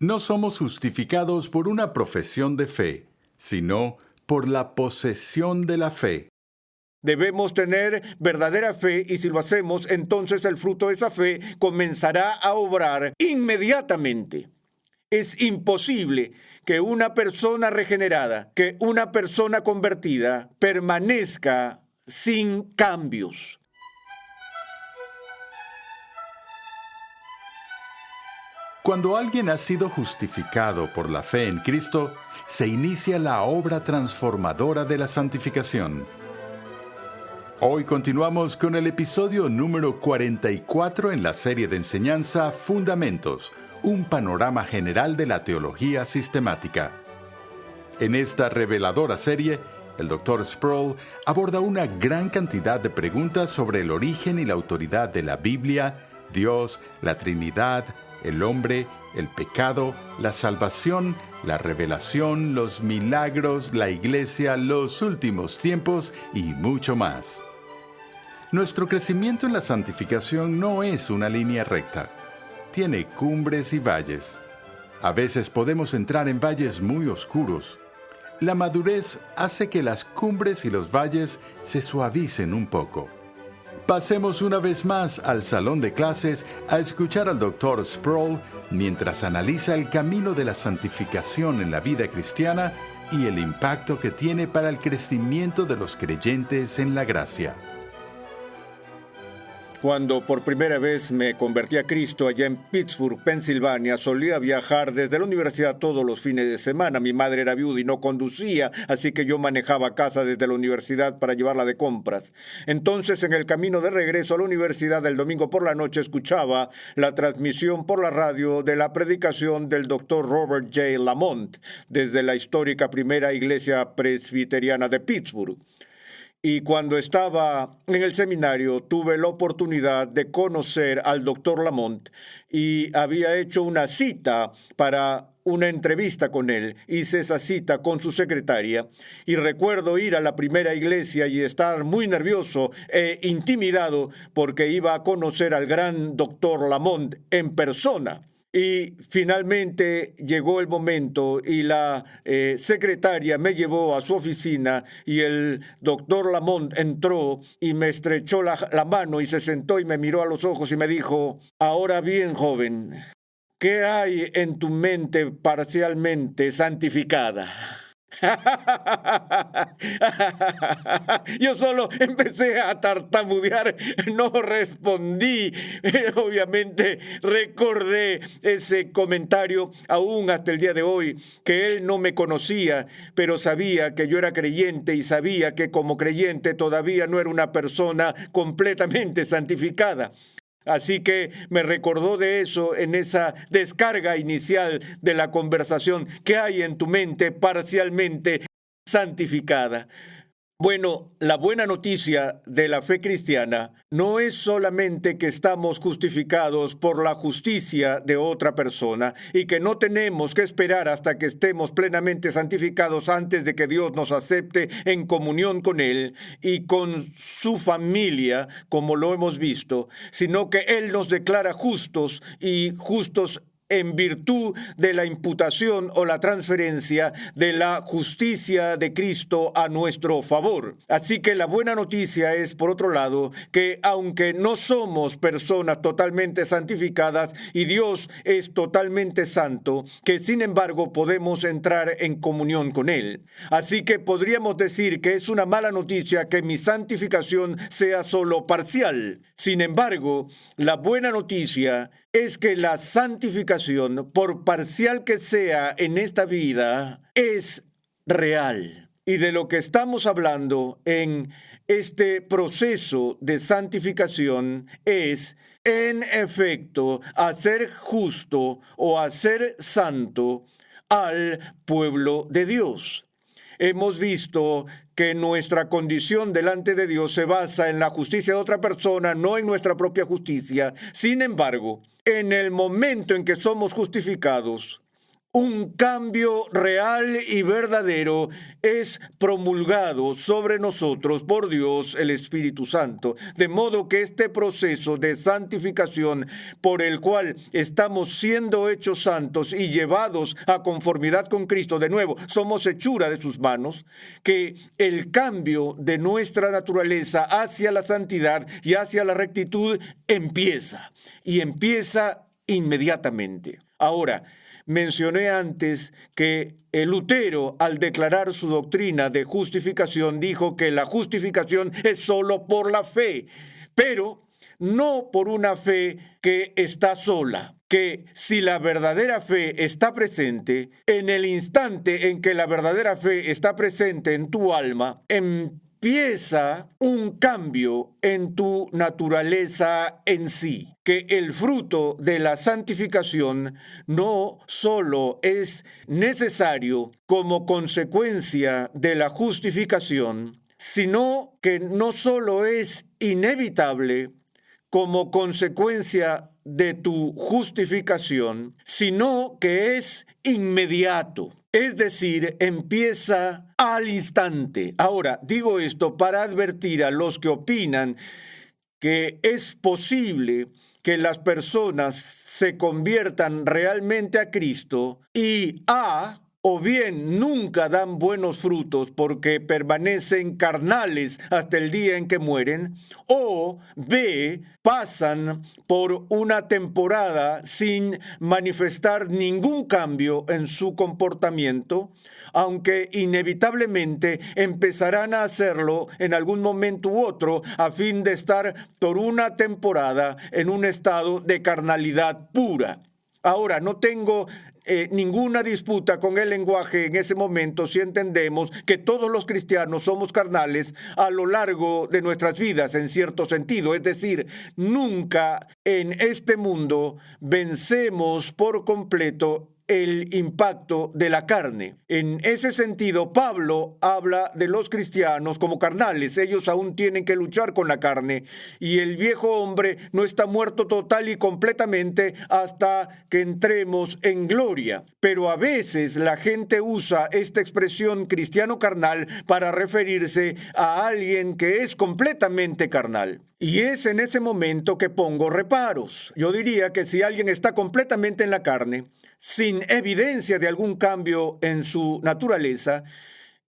No somos justificados por una profesión de fe, sino por la posesión de la fe. Debemos tener verdadera fe y si lo hacemos, entonces el fruto de esa fe comenzará a obrar inmediatamente. Es imposible que una persona regenerada, que una persona convertida permanezca sin cambios. Cuando alguien ha sido justificado por la fe en Cristo, se inicia la obra transformadora de la santificación. Hoy continuamos con el episodio número 44 en la serie de enseñanza Fundamentos, un panorama general de la teología sistemática. En esta reveladora serie, el Dr. Sproul aborda una gran cantidad de preguntas sobre el origen y la autoridad de la Biblia, Dios, la Trinidad, el hombre, el pecado, la salvación, la revelación, los milagros, la iglesia, los últimos tiempos y mucho más. Nuestro crecimiento en la santificación no es una línea recta. Tiene cumbres y valles. A veces podemos entrar en valles muy oscuros. La madurez hace que las cumbres y los valles se suavicen un poco. Pasemos una vez más al salón de clases a escuchar al Dr. Sproul mientras analiza el camino de la santificación en la vida cristiana y el impacto que tiene para el crecimiento de los creyentes en la gracia. Cuando por primera vez me convertí a Cristo allá en Pittsburgh, Pensilvania, solía viajar desde la universidad todos los fines de semana. Mi madre era viuda y no conducía, así que yo manejaba a casa desde la universidad para llevarla de compras. Entonces, en el camino de regreso a la universidad el domingo por la noche, escuchaba la transmisión por la radio de la predicación del Dr. Robert J. Lamont desde la histórica primera iglesia presbiteriana de Pittsburgh. Y cuando estaba en el seminario tuve la oportunidad de conocer al doctor Lamont y había hecho una cita para una entrevista con él. Hice esa cita con su secretaria y recuerdo ir a la primera iglesia y estar muy nervioso e intimidado porque iba a conocer al gran doctor Lamont en persona. Y finalmente llegó el momento y la secretaria me llevó a su oficina y el doctor Lamont entró y me estrechó la mano y se sentó y me miró a los ojos y me dijo: ahora bien, joven, ¿qué hay en tu mente parcialmente santificada? Yo solo empecé a tartamudear, no respondí. Obviamente recordé ese comentario aún hasta el día de hoy, que él no me conocía, pero sabía que yo era creyente y sabía que como creyente todavía no era una persona completamente santificada. Así que me recordó de eso en esa descarga inicial de la conversación. ¿Qué hay en tu mente parcialmente santificada? Bueno, la buena noticia de la fe cristiana no es solamente que estamos justificados por la justicia de otra persona y que no tenemos que esperar hasta que estemos plenamente santificados antes de que Dios nos acepte en comunión con Él y con su familia, como lo hemos visto, sino que Él nos declara justos y justos en virtud de la imputación o la transferencia de la justicia de Cristo a nuestro favor. Así que la buena noticia es, por otro lado, que aunque no somos personas totalmente santificadas y Dios es totalmente santo, que sin embargo podemos entrar en comunión con Él. Así que podríamos decir que es una mala noticia que mi santificación sea solo parcial. Sin embargo, la buena noticia es que la santificación, por parcial que sea en esta vida, es real. Y de lo que estamos hablando en este proceso de santificación es, en efecto, hacer justo o hacer santo al pueblo de Dios. Hemos visto que nuestra condición delante de Dios se basa en la justicia de otra persona, no en nuestra propia justicia. Sin embargo, en el momento en que somos justificados, un cambio real y verdadero es promulgado sobre nosotros por Dios el Espíritu Santo, de modo que este proceso de santificación por el cual estamos siendo hechos santos y llevados a conformidad con Cristo, de nuevo, somos hechura de sus manos, que el cambio de nuestra naturaleza hacia la santidad y hacia la rectitud empieza inmediatamente. Ahora, mencioné antes que Lutero, al declarar su doctrina de justificación, dijo que la justificación es solo por la fe, pero no por una fe que está sola, que si la verdadera fe está presente, en el instante en que la verdadera fe está presente en tu alma, empieza un cambio en tu naturaleza en sí, que el fruto de la santificación no solo es necesario como consecuencia de la justificación, sino que no solo es inevitable como consecuencia de tu justificación, sino que es inmediato. Es decir, empieza al instante. Ahora, digo esto para advertir a los que opinan que es posible que las personas se conviertan realmente a Cristo y o bien nunca dan buenos frutos porque permanecen carnales hasta el día en que mueren, o B, pasan por una temporada sin manifestar ningún cambio en su comportamiento, aunque inevitablemente empezarán a hacerlo en algún momento u otro a fin de estar por una temporada en un estado de carnalidad pura. Ahora, no tengo ninguna disputa con el lenguaje en ese momento si entendemos que todos los cristianos somos carnales a lo largo de nuestras vidas, en cierto sentido. Es decir, nunca en este mundo vencemos por completo el impacto de la carne. En ese sentido, Pablo habla de los cristianos como carnales. Ellos aún tienen que luchar con la carne y el viejo hombre no está muerto total y completamente hasta que entremos en gloria. Pero a veces la gente usa esta expresión cristiano carnal para referirse a alguien que es completamente carnal. Y es en ese momento que pongo reparos. Yo diría que si alguien está completamente en la carne, sin evidencia de algún cambio en su naturaleza,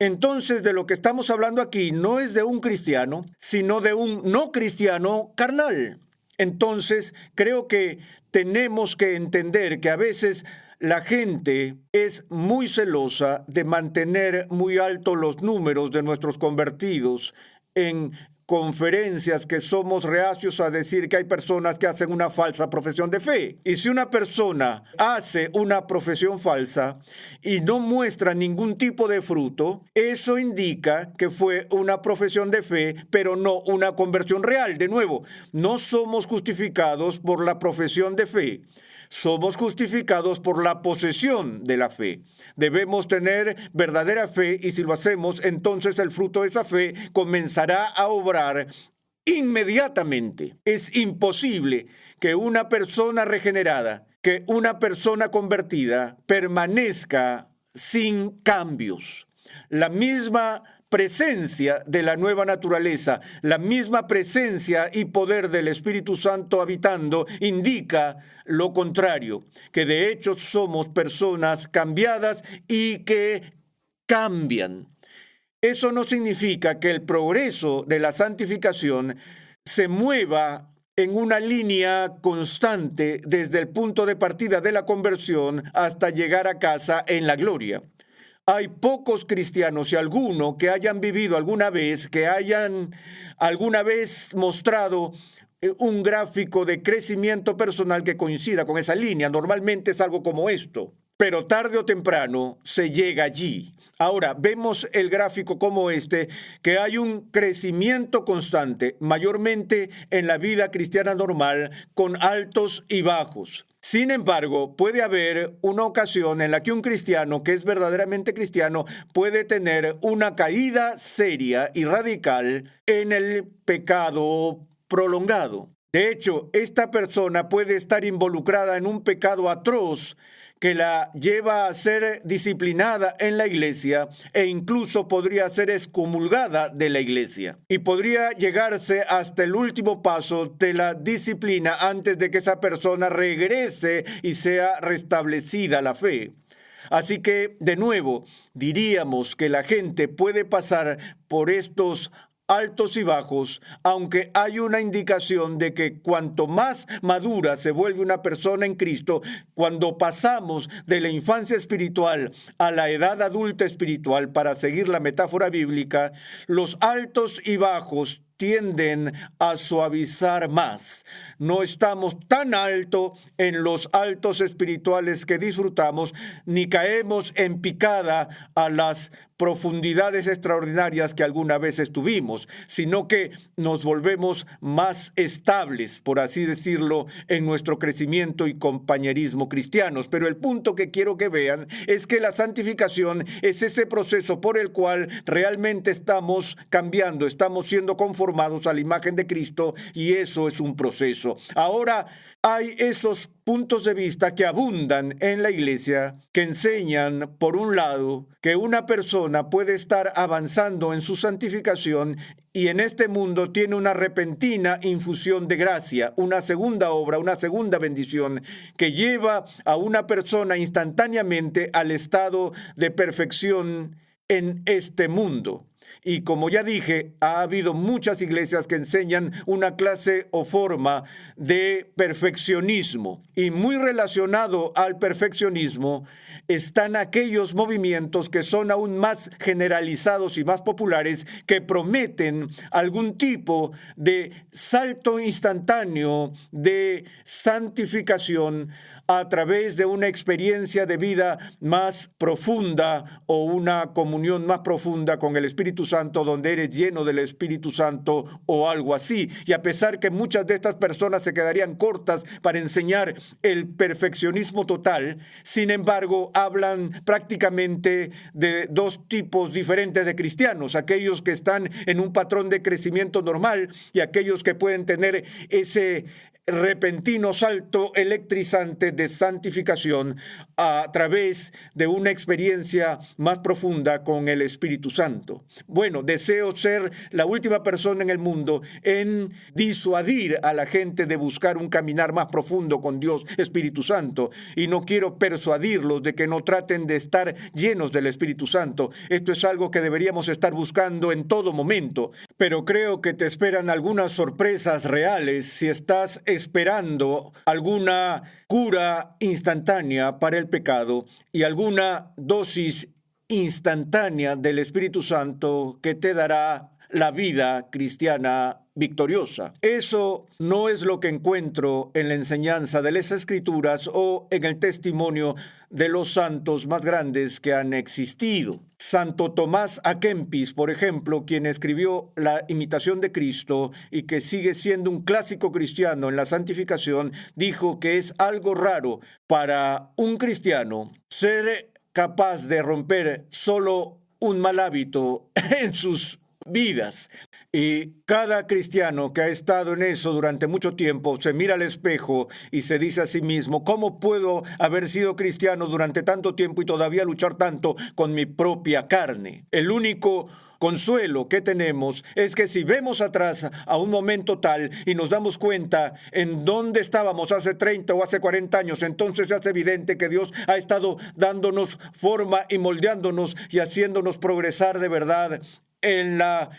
entonces de lo que estamos hablando aquí no es de un cristiano, sino de un no cristiano carnal. Entonces creo que tenemos que entender que a veces la gente es muy celosa de mantener muy altos los números de nuestros convertidos en conferencias que somos reacios a decir que hay personas que hacen una falsa profesión de fe. Y si una persona hace una profesión falsa y no muestra ningún tipo de fruto, eso indica que fue una profesión de fe, pero no una conversión real. De nuevo, no somos justificados por la profesión de fe. Somos justificados por la posesión de la fe. Debemos tener verdadera fe y si lo hacemos, entonces el fruto de esa fe comenzará a obrar inmediatamente. Es imposible que una persona regenerada, que una persona convertida permanezca sin cambios. La misma presencia de la nueva naturaleza, la misma presencia y poder del Espíritu Santo habitando, indica lo contrario, que de hecho somos personas cambiadas y que cambian. Eso no significa que el progreso de la santificación se mueva en una línea constante desde el punto de partida de la conversión hasta llegar a casa en la gloria. Hay pocos cristianos, y alguno que hayan vivido alguna vez, que hayan alguna vez mostrado un gráfico de crecimiento personal que coincida con esa línea. Normalmente es algo como esto, pero tarde o temprano se llega allí. Ahora, vemos el gráfico como este, que hay un crecimiento constante, mayormente en la vida cristiana normal, con altos y bajos. Sin embargo, puede haber una ocasión en la que un cristiano que es verdaderamente cristiano puede tener una caída seria y radical en el pecado prolongado. De hecho, esta persona puede estar involucrada en un pecado atroz que la lleva a ser disciplinada en la iglesia e incluso podría ser excomulgada de la iglesia. Y podría llegarse hasta el último paso de la disciplina antes de que esa persona regrese y sea restablecida la fe. Así que, de nuevo, diríamos que la gente puede pasar por estos altos y bajos, aunque hay una indicación de que cuanto más madura se vuelve una persona en Cristo, cuando pasamos de la infancia espiritual a la edad adulta espiritual, para seguir la metáfora bíblica, los altos y bajos tienden a suavizar más. No estamos tan alto en los altos espirituales que disfrutamos, ni caemos en picada a las profundidades extraordinarias que alguna vez estuvimos, sino que nos volvemos más estables, por así decirlo, en nuestro crecimiento y compañerismo cristianos. Pero el punto que quiero que vean es que la santificación es ese proceso por el cual realmente estamos cambiando, estamos siendo conformados a la imagen de Cristo, y eso es un proceso. Ahora, hay esos puntos de vista que abundan en la iglesia que enseñan, por un lado, que una persona puede estar avanzando en su santificación y en este mundo tiene una repentina infusión de gracia, una segunda obra, una segunda bendición que lleva a una persona instantáneamente al estado de perfección en este mundo. Y como ya dije, ha habido muchas iglesias que enseñan una clase o forma de perfeccionismo. Y muy relacionado al perfeccionismo están aquellos movimientos que son aún más generalizados y más populares, que prometen algún tipo de salto instantáneo de santificación a través de una experiencia de vida más profunda o una comunión más profunda con el Espíritu Santo, donde eres lleno del Espíritu Santo o algo así. Y a pesar que muchas de estas personas se quedarían cortas para enseñar el perfeccionismo total, sin embargo, hablan prácticamente de dos tipos diferentes de cristianos: aquellos que están en un patrón de crecimiento normal y aquellos que pueden tener ese repentino salto electrizante de santificación a través de una experiencia más profunda con el Espíritu Santo. Bueno, deseo ser la última persona en el mundo en disuadir a la gente de buscar un caminar más profundo con Dios Espíritu Santo, y no quiero persuadirlos de que no traten de estar llenos del Espíritu Santo. Esto es algo que deberíamos estar buscando en todo momento, pero creo que te esperan algunas sorpresas reales si estás esperando alguna cura instantánea para el pecado y alguna dosis instantánea del Espíritu Santo que te dará la vida cristiana victoriosa. Eso no es lo que encuentro en la enseñanza de las Escrituras o en el testimonio de los santos más grandes que han existido. Santo Tomás A Kempis, por ejemplo, quien escribió La Imitación de Cristo y que sigue siendo un clásico cristiano en la santificación, dijo que es algo raro para un cristiano ser capaz de romper solo un mal hábito en sus vidas. Y cada cristiano que ha estado en eso durante mucho tiempo se mira al espejo y se dice a sí mismo: ¿cómo puedo haber sido cristiano durante tanto tiempo y todavía luchar tanto con mi propia carne? El único consuelo que tenemos es que si vemos atrás a un momento tal y nos damos cuenta en dónde estábamos hace 30 o hace 40 años, entonces se hace evidente que Dios ha estado dándonos forma y moldeándonos y haciéndonos progresar de verdad en la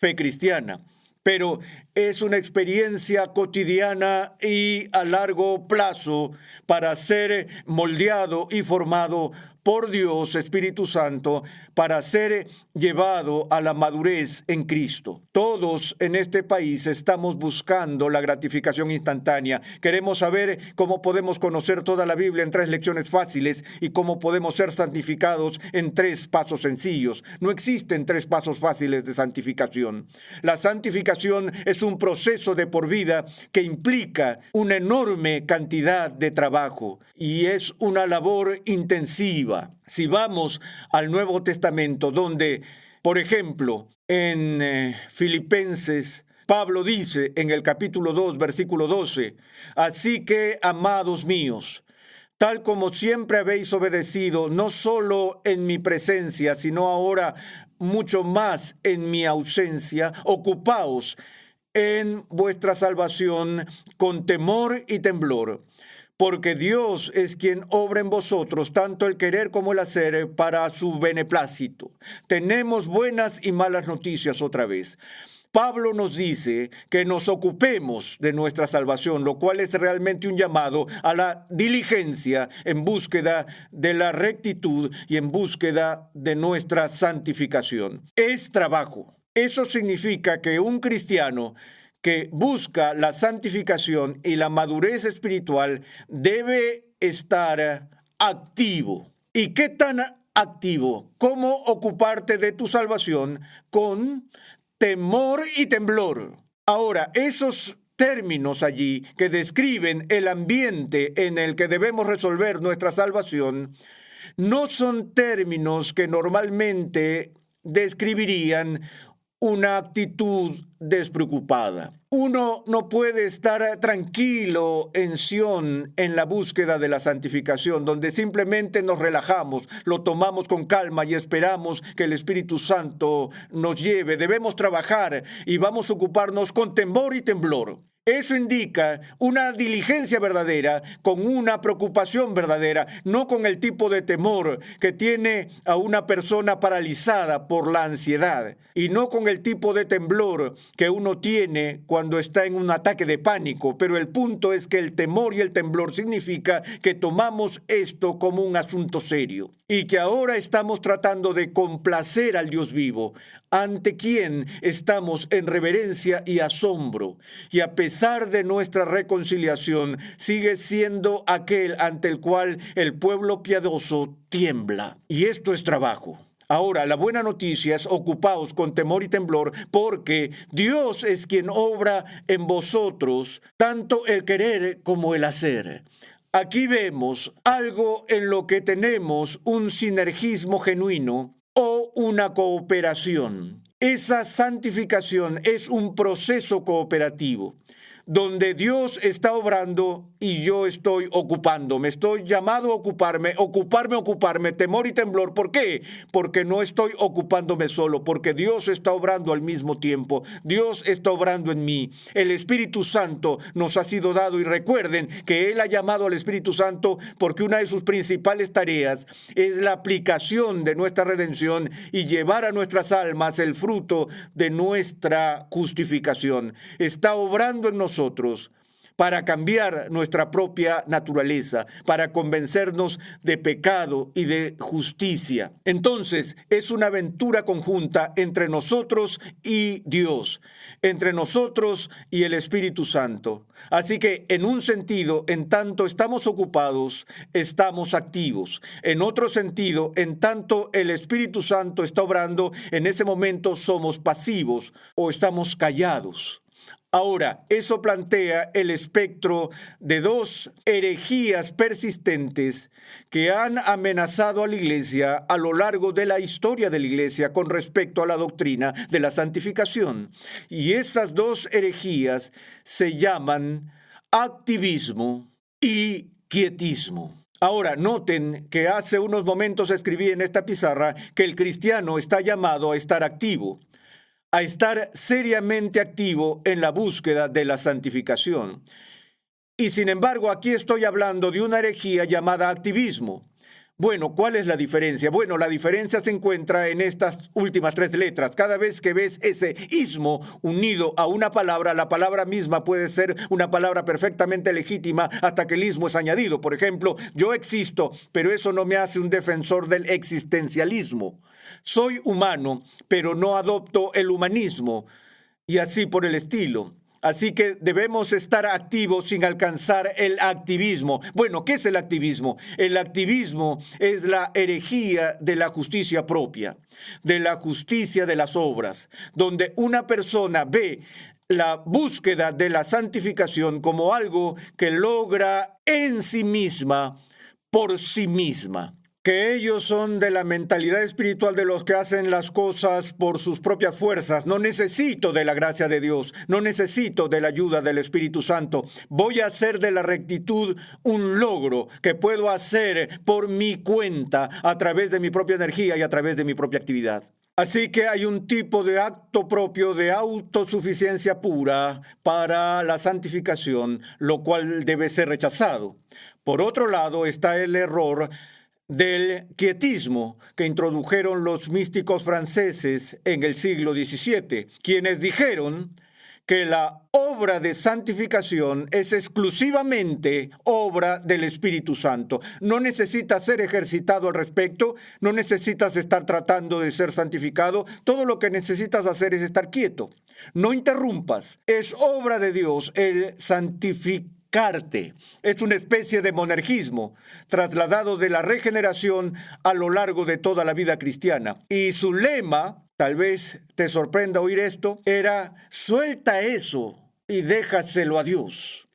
fe cristiana. Pero es una experiencia cotidiana y a largo plazo para ser moldeado y formado por Dios Espíritu Santo, para ser llevado a la madurez en Cristo. Todos en este país estamos buscando la gratificación instantánea. Queremos saber cómo podemos conocer toda la Biblia en 3 lecciones fáciles y cómo podemos ser santificados en 3 pasos sencillos. No existen 3 pasos fáciles de santificación. La santificación es un proceso de por vida que implica una enorme cantidad de trabajo y es una labor intensiva. Si vamos al Nuevo Testamento, donde, por ejemplo, en Filipenses, Pablo dice en el capítulo 2, versículo 12: así que, amados míos, tal como siempre habéis obedecido, no solo en mi presencia, sino ahora mucho más en mi ausencia, ocupaos en vuestra salvación con temor y temblor, porque Dios es quien obra en vosotros tanto el querer como el hacer para su beneplácito. Tenemos buenas y malas noticias otra vez. Pablo nos dice que nos ocupemos de nuestra salvación, lo cual es realmente un llamado a la diligencia en búsqueda de la rectitud y en búsqueda de nuestra santificación. Es trabajo. Eso significa que un cristiano que busca la santificación y la madurez espiritual debe estar activo. ¿Y qué tan activo? ¿Cómo ocuparte de tu salvación? Con temor y temblor. Ahora, esos términos allí que describen el ambiente en el que debemos resolver nuestra salvación no son términos que normalmente describirían una actitud despreocupada. Uno no puede estar tranquilo en Sión en la búsqueda de la santificación, donde simplemente nos relajamos, lo tomamos con calma y esperamos que el Espíritu Santo nos lleve. Debemos trabajar y vamos a ocuparnos con temor y temblor. Eso indica una diligencia verdadera, con una preocupación verdadera, no con el tipo de temor que tiene a una persona paralizada por la ansiedad, y no con el tipo de temblor que uno tiene cuando está en un ataque de pánico. Pero el punto es que el temor y el temblor significa que tomamos esto como un asunto serio y que ahora estamos tratando de complacer al Dios vivo, ante quien estamos en reverencia y asombro, y a pesar de nuestra reconciliación, sigue siendo aquel ante el cual el pueblo piadoso tiembla. Y esto es trabajo. Ahora, la buena noticia es: ocupaos con temor y temblor, porque Dios es quien obra en vosotros tanto el querer como el hacer. Aquí vemos algo en lo que tenemos un sinergismo genuino o una cooperación. Esa santificación es un proceso cooperativo, donde Dios está obrando y yo estoy ocupándome. Estoy llamado a ocuparme, temor y temblor. ¿Por qué? Porque no estoy ocupándome solo, porque Dios está obrando al mismo tiempo. Dios está obrando en mí. El Espíritu Santo nos ha sido dado, y recuerden que Él ha llamado al Espíritu Santo porque una de sus principales tareas es la aplicación de nuestra redención y llevar a nuestras almas el fruto de nuestra justificación. Está obrando en nosotros para cambiar nuestra propia naturaleza, para convencernos de pecado y de justicia. Entonces, es una aventura conjunta entre nosotros y Dios, entre nosotros y el Espíritu Santo. Así que, en un sentido, en tanto estamos ocupados, estamos activos. En otro sentido, en tanto el Espíritu Santo está obrando, en ese momento somos pasivos o estamos callados. Ahora, eso plantea el espectro de dos herejías persistentes que han amenazado a la Iglesia a lo largo de la historia de la Iglesia con respecto a la doctrina de la santificación. Y esas dos herejías se llaman activismo y quietismo. Ahora, noten que hace unos momentos escribí en esta pizarra que el cristiano está llamado a estar activo, a estar seriamente activo en la búsqueda de la santificación. Y sin embargo, aquí estoy hablando de una herejía llamada activismo. Bueno, ¿cuál es la diferencia? Bueno, la diferencia se encuentra en estas últimas tres letras. Cada vez que ves ese ismo unido a una palabra, la palabra misma puede ser una palabra perfectamente legítima hasta que el ismo es añadido. Por ejemplo, yo existo, pero eso no me hace un defensor del existencialismo. Soy humano, pero no adopto el humanismo, y así por el estilo. Así que debemos estar activos sin alcanzar el activismo. Bueno, ¿qué es el activismo? El activismo es la herejía de la justicia propia, de la justicia de las obras, donde una persona ve la búsqueda de la santificación como algo que logra en sí misma, por sí misma. que ellos son de la mentalidad espiritual de los que hacen las cosas por sus propias fuerzas. No necesito de la gracia de Dios, no necesito de la ayuda del Espíritu Santo. Voy a hacer de la rectitud un logro que puedo hacer por mi cuenta a través de mi propia energía y a través de mi propia actividad. Así que hay un tipo de acto propio de autosuficiencia pura para la santificación, lo cual debe ser rechazado. Por otro lado está el error del quietismo que introdujeron los místicos franceses en el siglo XVII, quienes dijeron que la obra de santificación es exclusivamente obra del Espíritu Santo. No necesitas ser ejercitado al respecto, no necesitas estar tratando de ser santificado. Todo lo que necesitas hacer es estar quieto. No interrumpas. Es obra de Dios el santificarte. Es una especie de monergismo trasladado de la regeneración a lo largo de toda la vida cristiana. Y su lema, tal vez te sorprenda oír esto, era: suelta eso y déjaselo a Dios.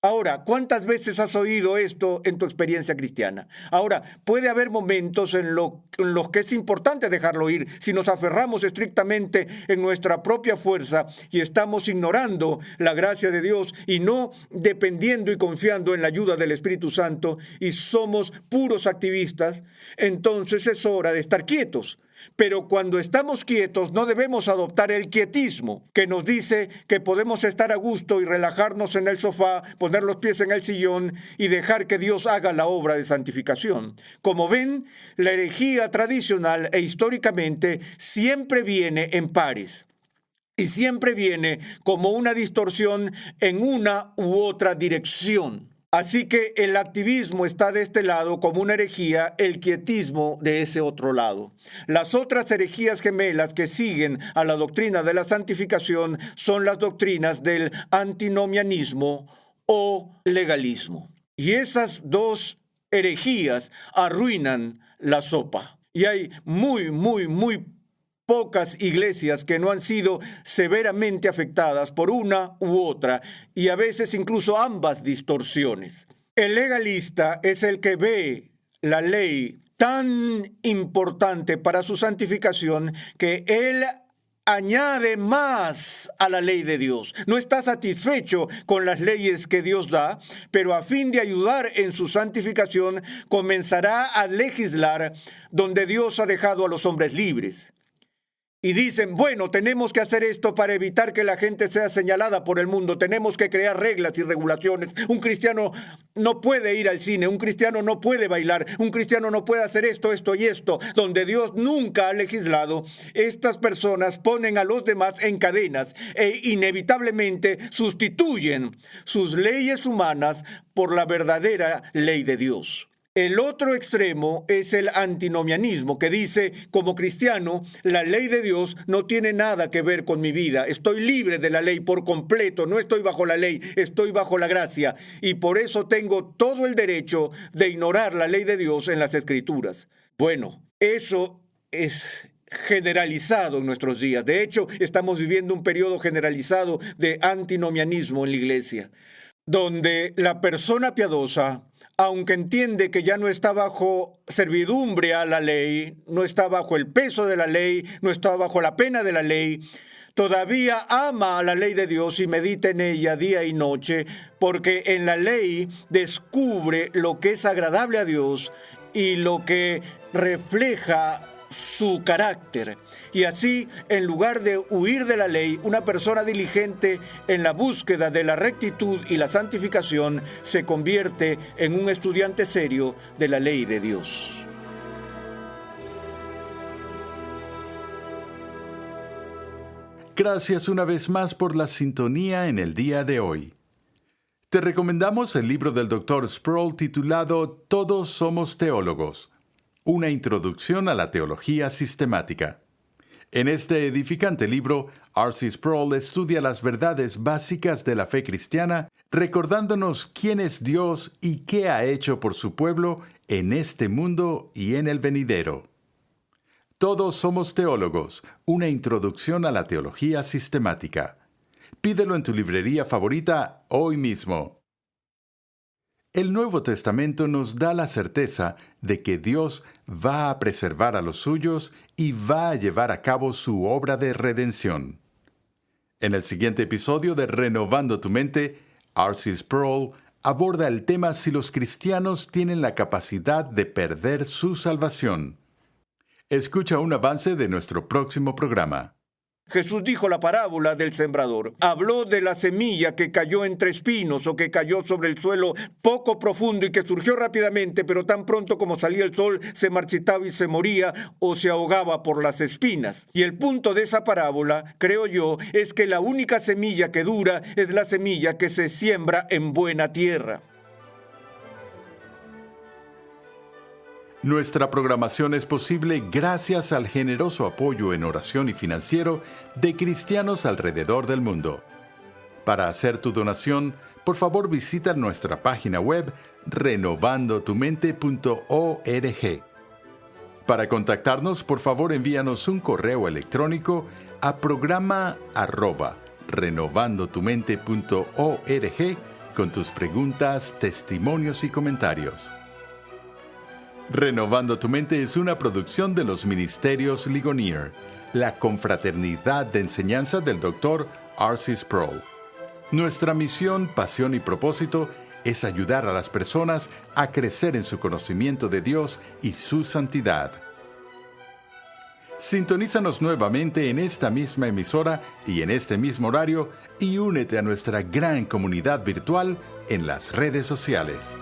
Ahora, ¿cuántas veces has oído esto en tu experiencia cristiana? Ahora, puede haber momentos en los que es importante dejarlo ir. Si nos aferramos estrictamente en nuestra propia fuerza y estamos ignorando la gracia de Dios y no dependiendo y confiando en la ayuda del Espíritu Santo y somos puros activistas, entonces es hora de estar quietos. Pero cuando estamos quietos no debemos adoptar el quietismo, que nos dice que podemos estar a gusto y relajarnos en el sofá, poner los pies en el sillón y dejar que Dios haga la obra de santificación. Como ven, la herejía tradicional e históricamente siempre viene en pares. Y siempre viene como una distorsión en una u otra dirección. Así que el activismo está de este lado como una herejía, el quietismo de ese otro lado. Las otras herejías gemelas que siguen a la doctrina de la santificación son las doctrinas del antinomianismo o legalismo. Y esas dos herejías arruinan la sopa. Y hay muy pocas iglesias que no han sido severamente afectadas por una u otra, y a veces incluso ambas distorsiones. El legalista es el que ve la ley tan importante para su santificación que él añade más a la ley de Dios. No está satisfecho con las leyes que Dios da, pero a fin de ayudar en su santificación, comenzará a legislar donde Dios ha dejado a los hombres libres. Y dicen, bueno, tenemos que hacer esto para evitar que la gente sea señalada por el mundo. Tenemos que crear reglas y regulaciones. Un cristiano no puede ir al cine, un cristiano no puede bailar, un cristiano no puede hacer esto y esto. Donde Dios nunca ha legislado, estas personas ponen a los demás en cadenas e inevitablemente sustituyen sus leyes humanas por la verdadera ley de Dios. El otro extremo es el antinomianismo, que dice, como cristiano, la ley de Dios no tiene nada que ver con mi vida. Estoy libre de la ley por completo, no estoy bajo la ley, estoy bajo la gracia. Y por eso tengo todo el derecho de ignorar la ley de Dios en las Escrituras. Bueno, eso es generalizado en nuestros días. De hecho, estamos viviendo un periodo generalizado de antinomianismo en la iglesia, donde la persona piadosa, aunque entiende que ya no está bajo servidumbre a la ley, no está bajo el peso de la ley, no está bajo la pena de la ley, todavía ama a la ley de Dios y medita en ella día y noche, porque en la ley descubre lo que es agradable a Dios y lo que refleja su carácter. Y así, en lugar de huir de la ley, una persona diligente en la búsqueda de la rectitud y la santificación se convierte en un estudiante serio de la ley de Dios. Gracias una vez más por la sintonía en el día de hoy. Te recomendamos el libro del Dr. Sproul titulado Todos somos teólogos. Una introducción a la teología sistemática. En este edificante libro, R.C. Sproul estudia las verdades básicas de la fe cristiana, recordándonos quién es Dios y qué ha hecho por su pueblo en este mundo y en el venidero. Todos somos teólogos, una introducción a la teología sistemática. Pídelo en tu librería favorita hoy mismo. El Nuevo Testamento nos da la certeza de que Dios va a preservar a los suyos y va a llevar a cabo su obra de redención. En el siguiente episodio de Renovando tu Mente, R.C. Sproul aborda el tema si los cristianos tienen la capacidad de perder su salvación. Escucha un avance de nuestro próximo programa. Jesús dijo la parábola del sembrador. Habló de la semilla que cayó entre espinos o que cayó sobre el suelo poco profundo y que surgió rápidamente, pero tan pronto como salía el sol se marchitaba y se moría o se ahogaba por las espinas. Y el punto de esa parábola, creo yo, es que la única semilla que dura es la semilla que se siembra en buena tierra. Nuestra programación es posible gracias al generoso apoyo en oración y financiero de cristianos alrededor del mundo. Para hacer tu donación, por favor visita nuestra página web renovandotumente.org. Para contactarnos, por favor envíanos un correo electrónico a programa@renovandotumente.org con tus preguntas, testimonios y comentarios. Renovando tu Mente es una producción de los Ministerios Ligonier, la confraternidad de enseñanza del Dr. R.C. Sproul. Nuestra misión, pasión y propósito es ayudar a las personas a crecer en su conocimiento de Dios y su santidad. Sintonízanos nuevamente en esta misma emisora y en este mismo horario y únete a nuestra gran comunidad virtual en las redes sociales.